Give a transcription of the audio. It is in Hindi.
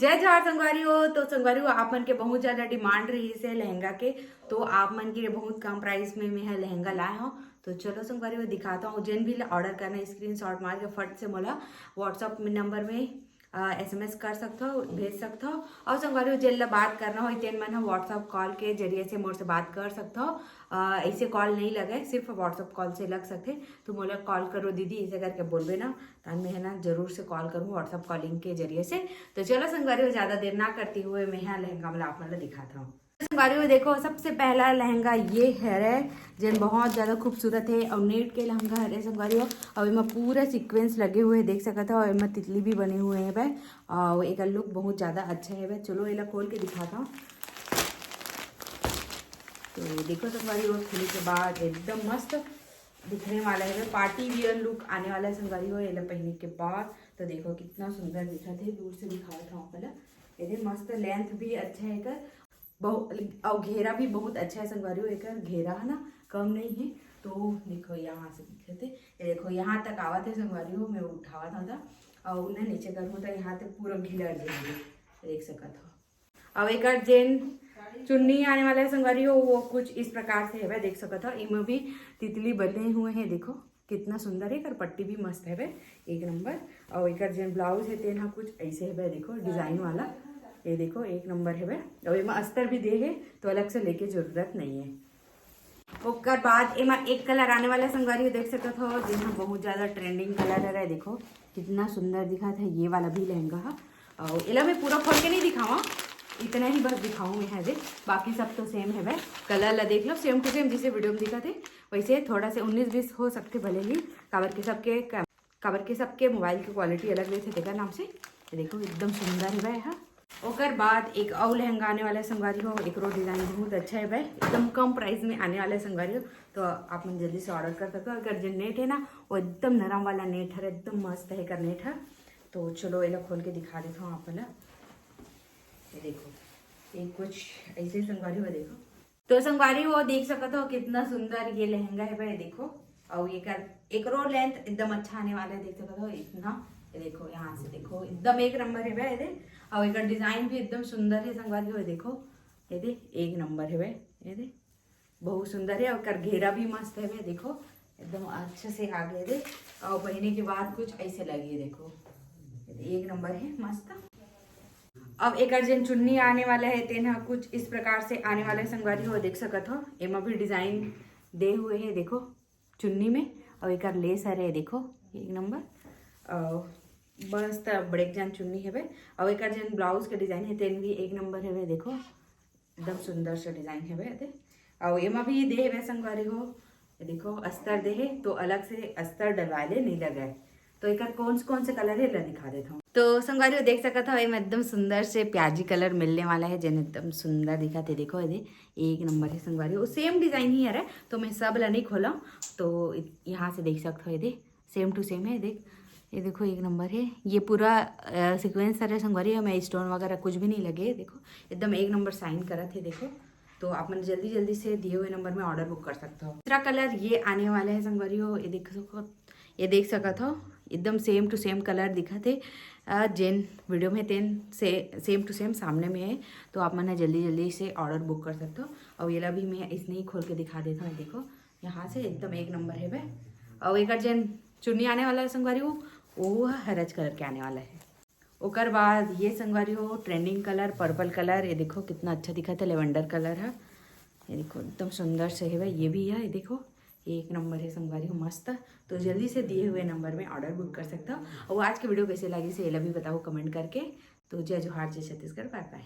जय जवाहर संगवारी हो। तो संगवारी हो आप मन के बहुत ज्यादा डिमांड रही से लहंगा के, तो आप मन के बहुत कम प्राइस में मैं लहंगा लाए हो। तो चलो संगवारी हो दिखाता हूँ। जिन भी ऑर्डर करना स्क्रीनशॉट मार के फट से मोला व्हाट्सअप नंबर में SMS कर सकते हो, भेज सकते हो। और संगवारी हो जिन ला बात करना हो तेन मन व्हाट्सअप कॉल के जरिए से मोर से बात कर सकते हो। ऐसे कॉल नहीं लगे, सिर्फ व्हाट्सअप कॉल से लग सकते। तो मोला कॉल करो दीदी ऐसे करके बोलबे ना, तो मैं है ना जरूर से कॉल करूँ व्हाट्सअप कॉलिंग के जरिए से। तो चलो संगवारी हो ज्यादा देर ना करती हुए मैं यहाँ लहंगा वाला आप मतलब दिखाता हूँ। संगवारी हो देखो, सबसे पहला लहंगा ये है जिन बहुत ज्यादा खूबसूरत है और नेट के लहंगा है संगवारी हो। और इनमें पूरा सीक्वेंस लगे हुए हैं, देख सकते हो। और इनमें तितली भी बने हुए हैं भाई, और एक लुक बहुत ज्यादा अच्छा है भाई। चलो ये खोल के दिखाता हूँ। तो देखो संगवारी हो खुलने के बाद एकदम मस्त दिखने वाला है, पार्टी वियर लुक आने वाला है संगवारी हो। ये पहनने के बाद तो देखो कितना सुंदर दिखा थे, दूर से दिखाया था पहले। ये मस्त लेंथ भी अच्छा है बहुत, और घेरा भी बहुत अच्छा है संगवारी हो। एक घेरा है ना कम नहीं है। तो देखो यहाँ से दिखे थे, ये देखो यहाँ तक आवा थे संगवारी हो। मैं उठावा था और उन्हें नीचे करूँ तो यहाँ तक पूरा घिलर देख सकता हो। अब एक जेन चुन्नी आने वाला है संगवारी हो, वो कुछ इस प्रकार से है भाई, देख सकते हो। इनमें भी तितली बने हुए हैं, देखो कितना सुंदर है। कर पट्टी भी मस्त है भाई, एक नंबर। और एक जेन ब्लाउज है तेना कुछ ऐसे है भाई, देखो डिजाइन वाला। ये देखो एक नंबर है भाई। और इमा अस्तर भी दे है, तो अलग से लेके जरूरत नहीं है। उसके बाद इमा एक कलर आने वाला संगवारी देख सकते हो, जिसमें बहुत ज्यादा ट्रेंडिंग कलर है। देखो कितना सुंदर दिखा था, ये वाला भी लहंगा है। और इला मैं पूरा खोल के नहीं दिखावा, इतना ही बस दिखाऊँ मैं है। बाकी सब तो सेम है भाई, कलर ला देख लो सेम टू सेम जिसे वीडियो में दिखा थे वैसे। थोड़ा से 19-20 हो सकते भले ही, काबर के सबके मोबाइल की क्वालिटी अलग ले थे देखा नाम से। देखो एकदम सुंदर है भाई। हाँ ओकर बाद एक और लहंगा आने वाला है संगवारी हो। एक रो डिजाइन बहुत अच्छा है भाई, एकदम कम प्राइस में आने वाला है संगवारी हो। तो आप मन जल्दी से ऑर्डर कर सकते हो। अगर जो नेट है ना वो एकदम नरम वाला नेट है, एकदम मस्त है कर नेट है। तो चलो ये खोल के दिखा देता हूँ आप वाला। ये देखो ये कुछ ऐसे संगवारी हो, देखो तो संगवारी हो देख सकते हो कितना सुंदर ये लहंगा है भाई। देखो और ये कर एक रो लेंथ एकदम अच्छा आने वाला है, देख सकते हो इतना। ये देखो यहाँ से देखो एकदम एक नंबर है भाई। ये और एक डिजाइन भी एकदम सुंदर है संगवारी हो। देखो ये दे एक नंबर है भाई, ये दे बहुत सुंदर है। और घेरा भी मस्त है भाई, देखो एकदम अच्छे से आगे दे। और पहने के बाद कुछ ऐसे लगे, देखो एक नंबर है मस्त। अब एक अर्जन चुन्नी आने वाला है तेना कुछ इस प्रकार से आने वाला है संगवारी हो, देख सकत हो। एमा भी डिजाइन दे हुए हैं देखो चुन्नी में। और एक लेस है देखो एक नंबर। बस बड़े जान चुन्नी है भाई। और एक अर्जन ब्लाउज का डिजाइन है तेन भी एक नंबर है भाई, देखो एकदम सुंदर सा डिजाइन है भाई। और एमा भी दे है संगवारी हो, देखो अस्तर दे है, तो अलग से अस्तर डलवा ले नहीं लगाए। तो एक कौन से कलर है ला दिखा देता हूँ। तो संगवारी हो देख सकता था एकदम सुंदर से प्याजी कलर मिलने वाला है, जिन एकदम सुंदर दिखा थे। देखो ये एक नंबर है संगवारी हो, सेम डिजाइन ही है। तो मैं सब ला नहीं खोला, तो यहाँ से देख सकते हो ये सेम टू सेम है। देख ये देखो एक नंबर है, ये पूरा सीक्वेंस है संगवारी हो। मैं स्टोन वगैरह कुछ भी नहीं लगे, देखो एकदम एक नंबर साइन करा थे। देखो तो आप मन जल्दी जल्दी से दिए हुए नंबर में ऑर्डर बुक कर सकते हो। दूसरा कलर ये आने वाला है संगवारी हो, ये देख सकत हो एकदम सेम टू सेम कलर दिखा थे। जेन वीडियो में तेन से सेम टू सेम सामने में है। तो आप मन जल्दी जल्दी से ऑर्डर बुक कर सकते हो। और ये भी मैं इसने ही खोल के दिखा देता हूँ, देखो यहाँ से एकदम एक नंबर है भाई। और एक जेन चुन्नी आने वाला है संगवारी हो, वो हरज कलर के आने वाला है। ओकर बाद ये संगवारी हो ट्रेंडिंग कलर पर्पल कलर, ये देखो कितना अच्छा दिखा था, लेवेंडर कलर है। ये देखो एकदम सुंदर से है भाई, ये भी है। ये देखो एक नंबर है संगवारी हो मस्त। तो जल्दी से दिए हुए नंबर में ऑर्डर बुक कर सकता हो। और आज की वीडियो कैसे लगी से ये भी बताओ कमेंट करके। तो जय जोहार, जय छत्तीसगढ़, बाय बाय।